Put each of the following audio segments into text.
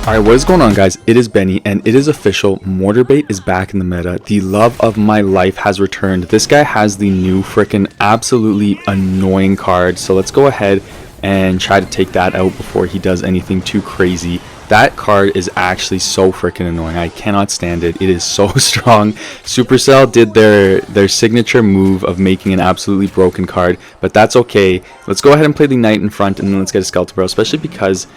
Alright, what is going on, guys? It is Benny, and it is official. Mortarbait is back in the meta. The love of my life has returned. This guy has the new freaking absolutely annoying card, so let's go ahead and try to take that out before he does anything too crazy. That card is actually so freaking annoying. I cannot stand it. It is so strong. Supercell did their signature move of making an absolutely broken card, but that's okay. Let's go ahead and play the Knight in front, and then let's get a Skeleton Barrel, especially because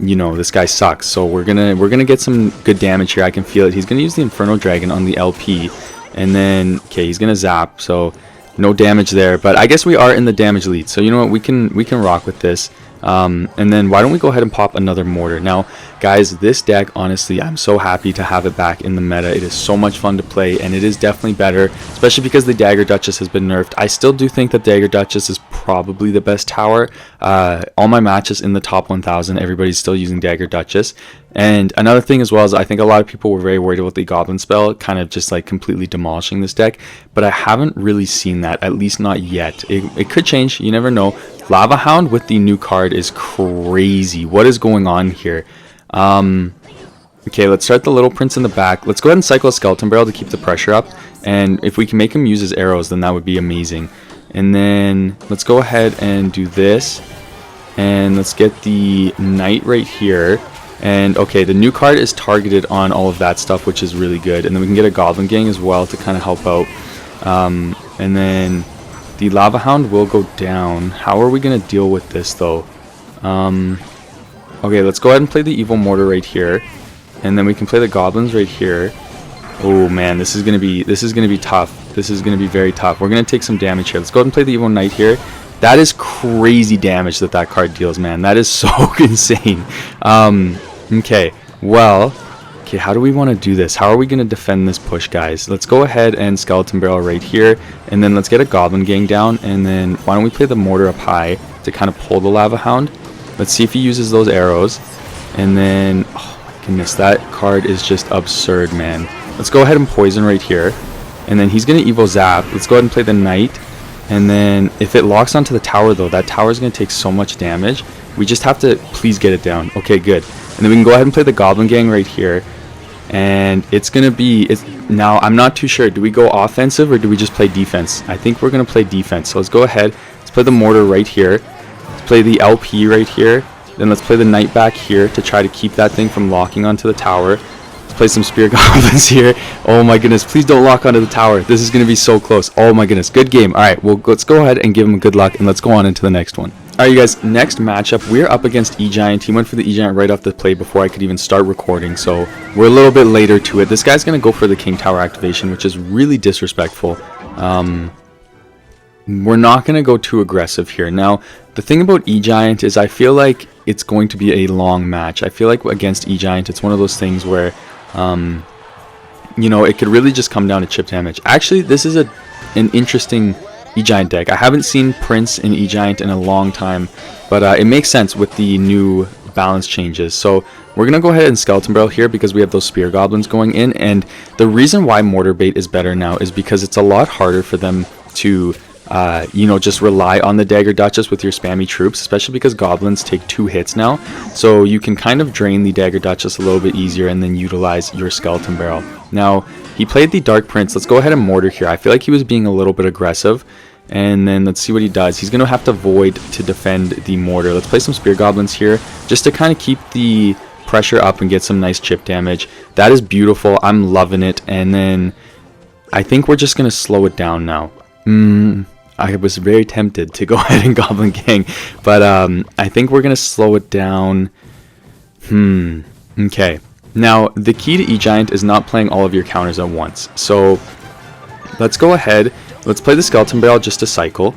you know, this guy sucks. So we're gonna get some good damage here. I can feel it. He's gonna use the Inferno Dragon on the LP, and then okay, he's gonna zap. So no damage there, but I guess we are in the damage lead. So you know what, we can rock with this. And then why don't we go ahead and pop another Mortar. Now guys, this deck, honestly, I'm so happy to have it back in the meta. It is so much fun to play, and it is definitely better, especially because the Dagger Duchess has been nerfed. I still do think that Dagger Duchess is probably the best tower. All my matches in the top 1000, everybody's still using Dagger Duchess. And another thing as well is I think a lot of people were very worried about the Goblin spell kind of just like completely demolishing this deck, but I haven't really seen that, at least not yet. It could change, you never know. Lava Hound with the new card is crazy. What is going on here? Okay, let's start the Little Prince in the back. Let's go ahead and cycle a Skeleton Barrel to keep the pressure up, and if we can make him use his arrows, then that would be amazing. And then let's go ahead and do this, and let's get the Knight right here. And okay, the new card is targeted on all of that stuff, which is really good. And then we can get a Goblin Gang as well to kind of help out. And then the Lava Hound will go down. How are we going to deal with this though? Okay, let's go ahead and play the Evil Mortar right here, and then we can play the Goblins right here. Oh man, this is gonna be tough. This is gonna be very tough. We're gonna take some damage here. Let's go ahead and play the Evil Knight here. That is crazy damage that card deals, man. That is so insane. Okay, well, okay, how do we want to do this? How are we going to defend this push, guys? Let's go ahead and Skeleton Barrel right here, and then let's get a Goblin Gang down, and then why don't we play the Mortar up high to kind of pull the Lava Hound. Let's see if he uses those arrows, and then, oh my goodness, that card is just absurd, man. Let's go ahead and Poison right here, and then he's going to Evo Zap. Let's go ahead and play the Knight. And then if it locks onto the tower though, that tower is going to take so much damage. We just have to please get it down. Okay, good. And then we can go ahead and play the Goblin Gang right here. And it's going to be... now, I'm not too sure. Do we go offensive or do we just play defense? I think we're going to play defense. So let's go ahead. Let's play the Mortar right here. Let's play the LP right here. Then let's play the Knight back here to try to keep that thing from locking onto the tower. Play some Spear Goblins here. Oh my goodness, please don't lock onto the tower. This is going to be so close. Oh my goodness, good game. Alright, well, let's go ahead and give him good luck, and let's go on into the next one. Alright, you guys, next matchup, we're up against Egiant. He went for the Egiant right off the play before I could even start recording, so we're a little bit later to it. This guy's going to go for the King Tower activation, which is really disrespectful. We're not going to go too aggressive here. Now, the thing about Egiant is I feel like it's going to be a long match. I feel like against Egiant, it's one of those things where you know, it could really just come down to chip damage. Actually, this is an interesting Egiant deck. I haven't seen Prince in Egiant in a long time, but it makes sense with the new balance changes. So we're gonna go ahead and Skeleton Barrel here because we have those Spear Goblins going in, and the reason why Mortarbait is better now is because it's a lot harder for them to you know, just rely on the Dagger Duchess with your spammy troops, especially because Goblins take 2 hits now. So you can kind of drain the Dagger Duchess a little bit easier and then utilize your Skeleton Barrel. Now, he played the Dark Prince. Let's go ahead and Mortar here. I feel like he was being a little bit aggressive. And then let's see what he does. He's going to have to Void to defend the Mortar. Let's play some Spear Goblins here just to kind of keep the pressure up and get some nice chip damage. That is beautiful. I'm loving it. And then I think we're just going to slow it down now. I was very tempted to go ahead and Goblin Gang, but I think we're going to slow it down. Okay. Now, the key to Egiant is not playing all of your counters at once. So, let's go ahead. Let's play the Skeleton Barrel just to cycle.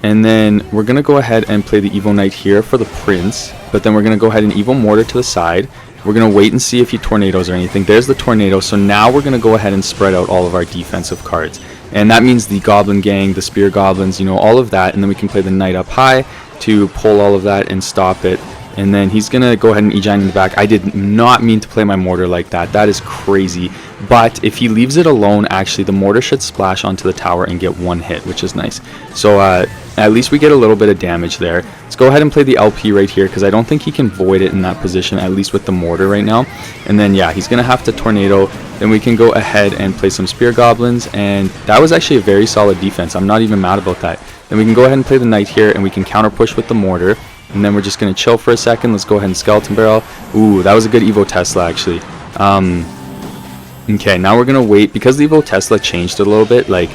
And then we're going to go ahead and play the Evo Knight here for the Prince. But then we're going to go ahead and Evo Mortar to the side. We're going to wait and see if he tornadoes or anything. There's the tornado. So now we're going to go ahead and spread out all of our defensive cards. And that means the Goblin Gang, the Spear Goblins, you know, all of that. And then we can play the Knight up high to pull all of that and stop it. And then he's going to go ahead and Egiant in the back. I did not mean to play my Mortar like that. That is crazy. But if he leaves it alone, actually, the Mortar should splash onto the tower and get one hit, which is nice. So at least we get a little bit of damage there. Let's go ahead and play the LP right here, because I don't think he can void it in that position, at least with the Mortar right now. And then, yeah, he's going to have to Tornado. Then we can go ahead and play some Spear Goblins. And that was actually a very solid defense. I'm not even mad about that. Then we can go ahead and play the Knight here, and we can counter push with the Mortar. And then we're just going to chill for a second. Let's go ahead and Skeleton Barrel. Ooh, that was a good Evo Tesla, actually. Okay, now we're going to wait. Because the Evo Tesla changed it a little bit, like,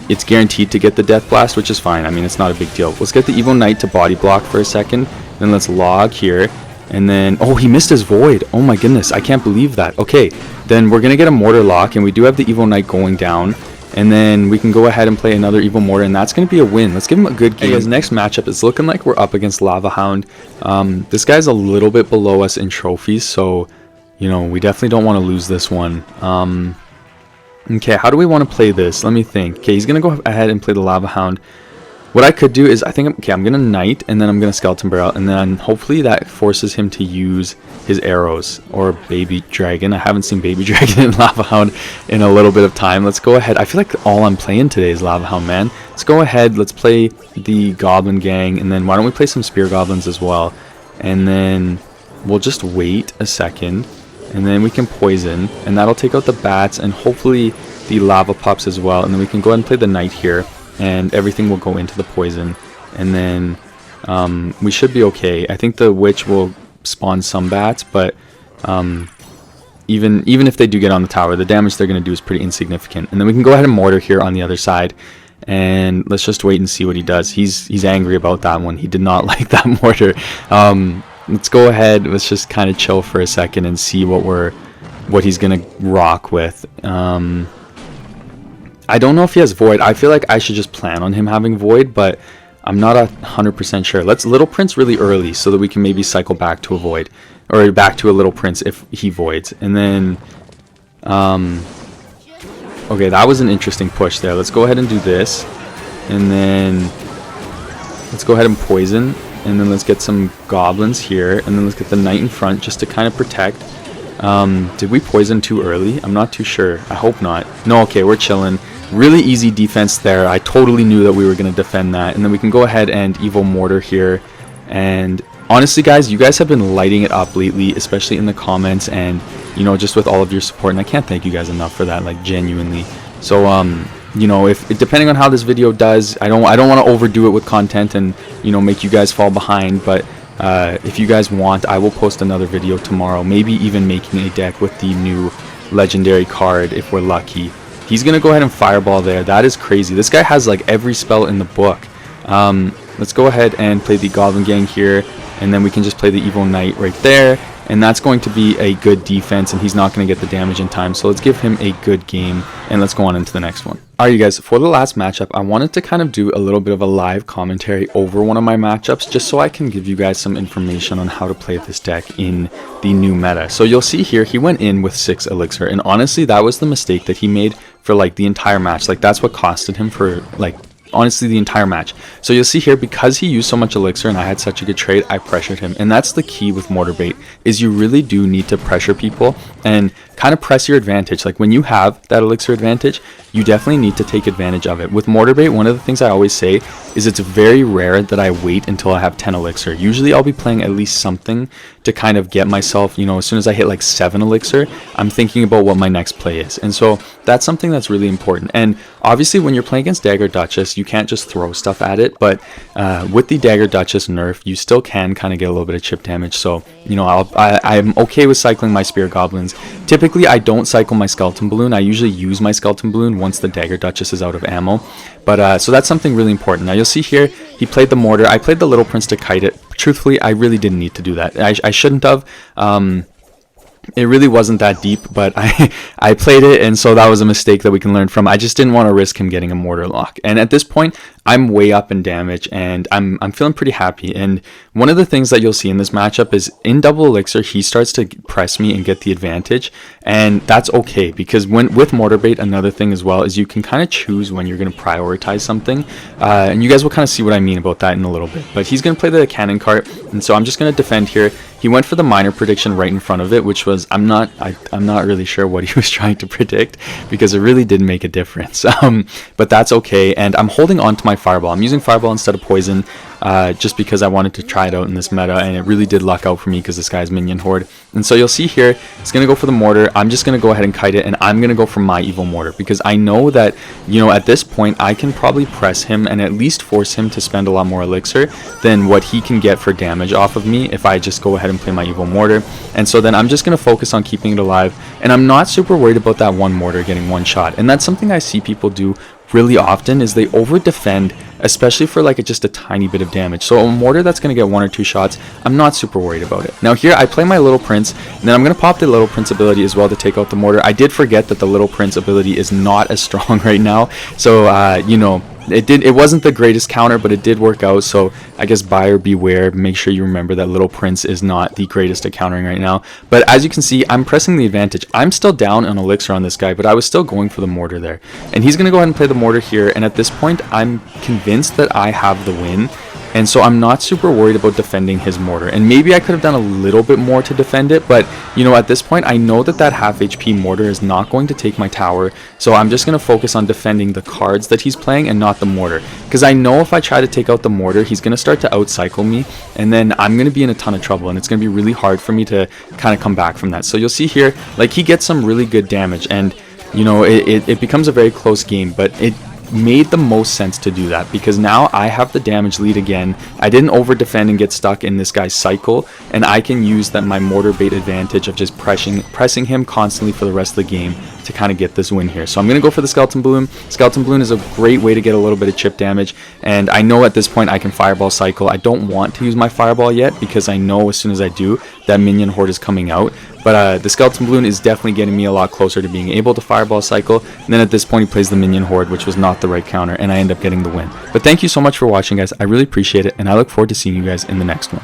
it's guaranteed to get the Death Blast, which is fine. I mean, it's not a big deal. Let's get the Evo Knight to body block for a second. Then let's log here. And then, oh, he missed his Void. Oh my goodness, I can't believe that. Okay, then we're going to get a Mortar lock. And we do have the Evo Knight going down. And then we can go ahead and play another Evo Mortar, and that's going to be a win. Let's give him a good game. Hey guys, next matchup is looking like we're up against Lava Hound. This guy's a little bit below us in trophies, so, you know, we definitely don't want to lose this one. Okay, how do we want to play this? Let me think. Okay, he's going to go ahead and play the Lava Hound. What I could do is, I think, okay, I'm going to Knight, and then I'm going to Skeleton Barrel, and then hopefully that forces him to use his arrows, or Baby Dragon. I haven't seen Baby Dragon in Lava Hound in a little bit of time. Let's go ahead. I feel like all I'm playing today is Lava Hound, man. Let's go ahead, let's play the Goblin Gang, and then why don't we play some Spear Goblins as well, and then we'll just wait a second, and then we can Poison, and that'll take out the Bats, and hopefully the Lava Pups as well, and then we can go ahead and play the Knight here. And everything will go into the poison, and then we should be okay. I think the Witch will spawn some Bats, but even if they do get on the tower, the damage they're going to do is pretty insignificant. And then we can go ahead and Mortar here on the other side, and let's just wait and see what he does. He's angry about that one. He did not like that Mortar. Let's go ahead. Let's just kind of chill for a second and see what he's going to rock with. I don't know if he has Void. I feel like I should just plan on him having Void, but I'm not 100% sure. Let's Little Prince really early so that we can maybe cycle back to a Void, or back to a Little Prince if he Voids. And then, okay, that was an interesting push there. Let's go ahead and do this, and then let's go ahead and Poison, and then let's get some Goblins here, and then let's get the Knight in front just to kind of protect. Did we Poison too early? I'm not too sure. I hope not. No, okay, we're chilling. Really easy defense there. I totally knew that we were going to defend that. And then we can go ahead and Evo Mortar here. And honestly, guys, you guys have been lighting it up lately, especially in the comments and, you know, just with all of your support. And I can't thank you guys enough for that, like, genuinely. So, you know, if depending on how this video does, I don't want to overdo it with content and, you know, make you guys fall behind. But if you guys want, I will post another video tomorrow, maybe even making a deck with the new legendary card if we're lucky. He's gonna go ahead and Fireball there. That is crazy. This guy has like every spell in the book. Let's go ahead and play the Goblin Gang here, and then we can just play the Evo Knight right there, and that's going to be a good defense, and he's not going to get the damage in time. So let's give him a good game, and let's go on into the next one. Alright, you guys, for the last matchup, I wanted to kind of do a little bit of a live commentary over one of my matchups, just so I can give you guys some information on how to play this deck in the new meta. So you'll see here, he went in with 6 Elixir, and honestly, that was the mistake that he made for like the entire match. Like, that's what costed him for like honestly the entire match. So you'll see here, because he used so much Elixir and I had such a good trade, I pressured him. And that's the key with Mortarbait, is you really do need to pressure people and kind of press your advantage. Like, when you have that Elixir advantage, you definitely need to take advantage of it. With Mortarbait, one of the things I always say is it's very rare that I wait until I have 10 Elixir. Usually I'll be playing at least something to kind of get myself, you know, as soon as I hit like 7 Elixir, I'm thinking about what my next play is. And so that's something that's really important. And obviously when you're playing against Dagger Duchess, you can't just throw stuff at it, but with the Dagger Duchess nerf, you still can kind of get a little bit of chip damage. So, you know, I'm okay with cycling my Spear Goblins. Typically I don't cycle my Skeleton Balloon. I usually use my Skeleton Balloon once the Dagger Duchess is out of ammo. But so that's something really important. Now you'll see here, he played the Mortar. I played the Little Prince to kite it. Truthfully, I really didn't need to do that. I shouldn't have. It really wasn't that deep, but I played it, and so that was a mistake that we can learn from. I just didn't want to risk him getting a Mortar lock. And at this point, I'm way up in damage, and I'm feeling pretty happy. And one of the things that you'll see in this matchup is in double elixir, he starts to press me and get the advantage, and that's okay, because with Mortarbait, another thing as well is you can kind of choose when you're going to prioritize something, and you guys will kind of see what I mean about that in a little bit. But he's going to play the cannon cart, and so I'm just going to defend here. He went for the miner prediction right in front of it, which was I'm not really sure what he was trying to predict, because it really didn't make a difference. But that's okay, and I'm holding on to my fireball. I'm using fireball instead of poison, just because I wanted to try it out in this meta, and it really did luck out for me because this guy's minion horde. And so you'll see here, it's going to go for the mortar. I'm just going to go ahead and kite it, and I'm going to go for my evil mortar, because I know that, you know, at this point I can probably press him and at least force him to spend a lot more elixir than what he can get for damage off of me if I just go ahead and play my evil mortar. And so then I'm just going to focus on keeping it alive, and I'm not super worried about that one mortar getting one shot. And that's something I see people do really often, is they over defend, especially for like just a tiny bit of damage. So a mortar that's going to get 1 or 2 shots, I'm not super worried about it. Now here I play my Little Prince, and then I'm going to pop the Little Prince ability as well to take out the mortar. I did forget that the Little Prince ability is not as strong right now, so you know, it wasn't the greatest counter, but it did work out. So I guess buyer beware, make sure you remember that Little Prince is not the greatest at countering right now. But as you can see, I'm pressing the advantage. I'm still down on elixir on this guy, but I was still going for the mortar there, and he's gonna go ahead and play the mortar here. And at this point I'm convinced that I have the win, and so I'm not super worried about defending his mortar. And maybe I could have done a little bit more to defend it, but you know, at this point I know that that half HP mortar is not going to take my tower, so I'm just going to focus on defending the cards that he's playing and not the mortar, because I know if I try to take out the mortar, he's going to start to outcycle me, and then I'm going to be in a ton of trouble, and it's going to be really hard for me to kind of come back from that. So you'll see here, like, he gets some really good damage, and you know, it becomes a very close game, but it made the most sense to do that, because now I have the damage lead again. I didn't over defend and get stuck in this guy's cycle, and I can use that my Mortarbait advantage of just pressing him constantly for the rest of the game to kind of get this win here. So I'm going to go for the Skeleton Balloon. Skeleton Balloon is a great way to get a little bit of chip damage, and I know at this point I can Fireball cycle. I don't want to use my Fireball yet, because I know as soon as I do, that minion horde is coming out. But the Skeleton Balloon is definitely getting me a lot closer to being able to Fireball cycle. And then at this point he plays the minion horde, which was not the right counter, and I end up getting the win. But thank you so much for watching, guys. I really appreciate it, and I look forward to seeing you guys in the next one.